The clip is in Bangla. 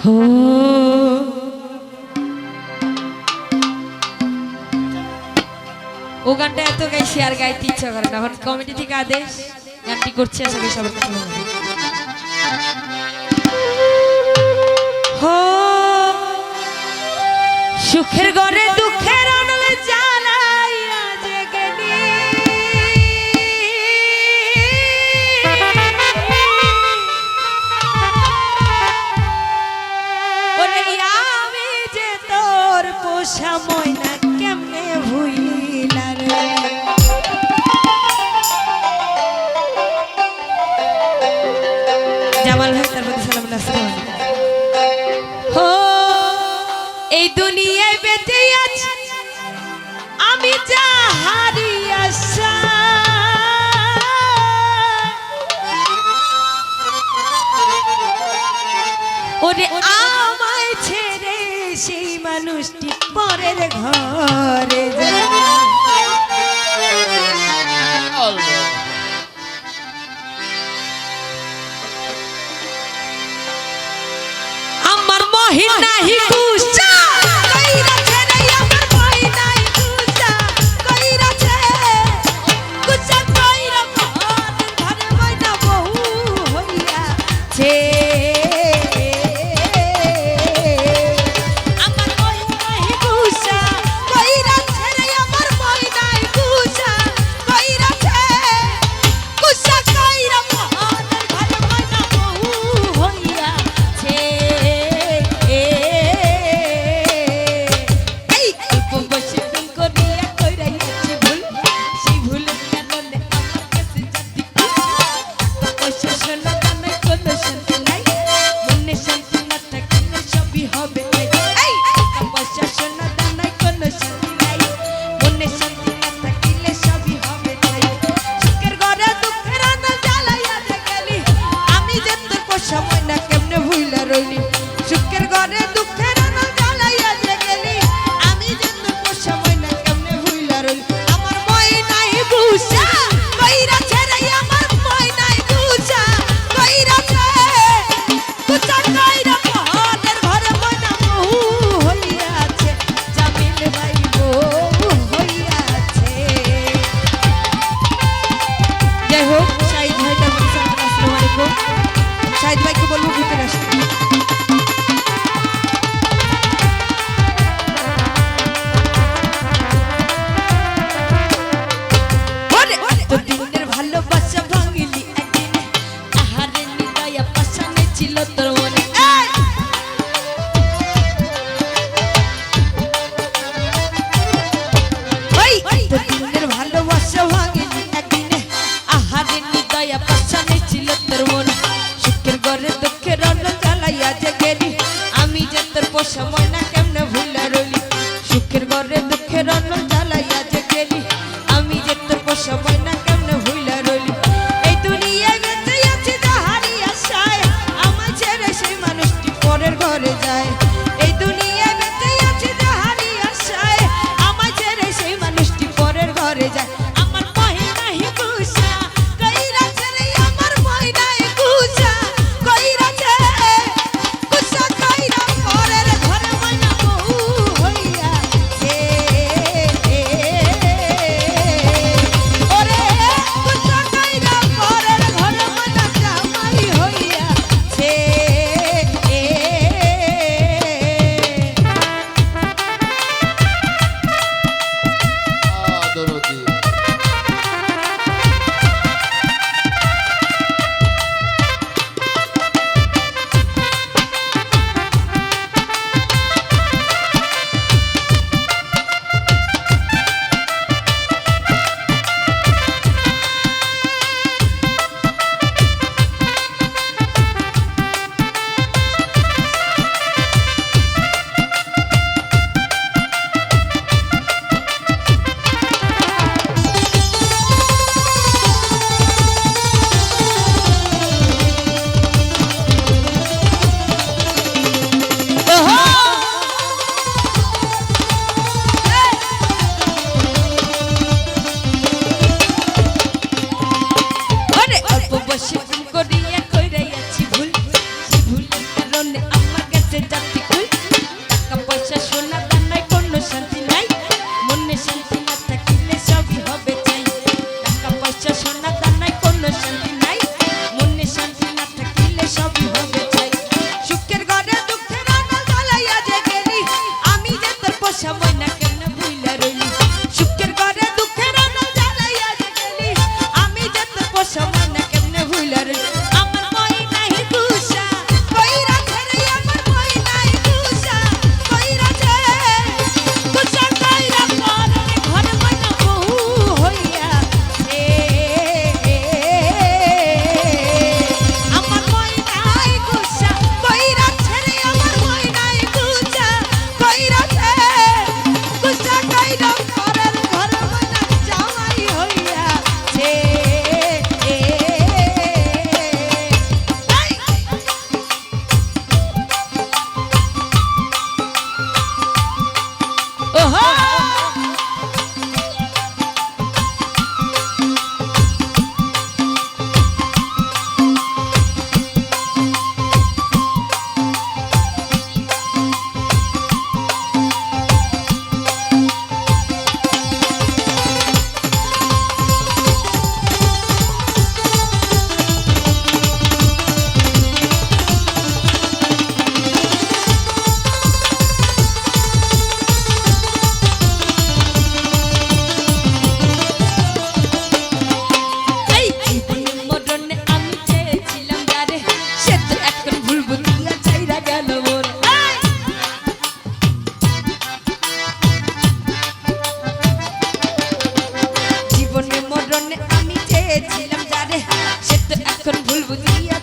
হো ও গানটা এত গাইছি আর গাইতে ইচ্ছা করে না। এখন কমিটি থেকে আদেশ গানটি করছে, আশা করি সবার কাছে ভালো লাগবে। হো সুখের ঘরে দুঃখের অনলে জ্বালাইয়া জেগেনি, ওরে আমি যে তোর পোষা ময়না কেমনে ভুইলা রে। জামাল ভাই তার প্রতি সালাম আসসালাম। হো এই দুনিয়ায় বেঁচে আছি আমি যা হারিয়েছি, ওরে আমায় ছেড়ে সেই মানুষটি পরের ঘরে যায়। আমার মহিন নাহি কুসা কইরাছে রে, আমার মহিন নাহি কুসা কইরাছে, কুসা কইরা ঘরে ঘরে ময়না বহু হইয়াছে। আমার মহিন নাহি কুসা কইরাছে রে, আমার মহিন নাহি কুসা কইরাছে, কুসা কইরা ঘরে ঘরে ময়না বহু হইয়াছে। সুখের ঘরে দুঃখের আনল জ্বালাইয়া যে গেলি, আমি যে তোর পোষা ময়না কেমনে ভুইলা রইলি। আমার ময়নাই বুঝা কইরাছে রে, আমার ময়নাই বুঝা কইরাছে, বুঝা কইরা পরের ঘরে ময়না বহু হইয়াছে, জামিল ভাই বহু হইয়াছে। যাই হোক শাহিদ ভাই তার প্রতি সালাম আসসালামু আলাইকুম। শাহিদ ভাইকে বলবো ভিতরে আসতে। ভালোবাসা ভাঙিলি একদিন, আহারে নিদয়া পাশানে ছিল তোর মনে। ভালোবাসা ভাঙিলি একদিন, আহারে নিদয়া পাশানে ছিল তোর মনে। সুখের ঘরে দুঃখের অনল জ্বালাইয়া যে গেলি, আমি যে তোর পোষা ময়না কেমনে ভুলা রইলি। সুখের ঘরে দুঃখের অনল জ্বালাইয়া যে গেলি, আমি যে তোর পোষা ময়না কেমনে ভুলা রইলি। এই দুনিয়ায় বেঁচে আছি যা হারিয়েছি, আমায় ছেড়ে সেই মানুষটি পরের ঘরে যায়। এই দুনিয়ায় বেঁচে আছি যা হারিয়েছি, আমায় ছেড়ে সেই মানুষটি পরের ঘরে যায়। আমার মহিনাই কুসা কইরাছে রে, আমার মহিনাই কুসা কইরাছে, কুসা কইরা পরের ঘরে ময়না তো এখন ভুল বুঝিয়া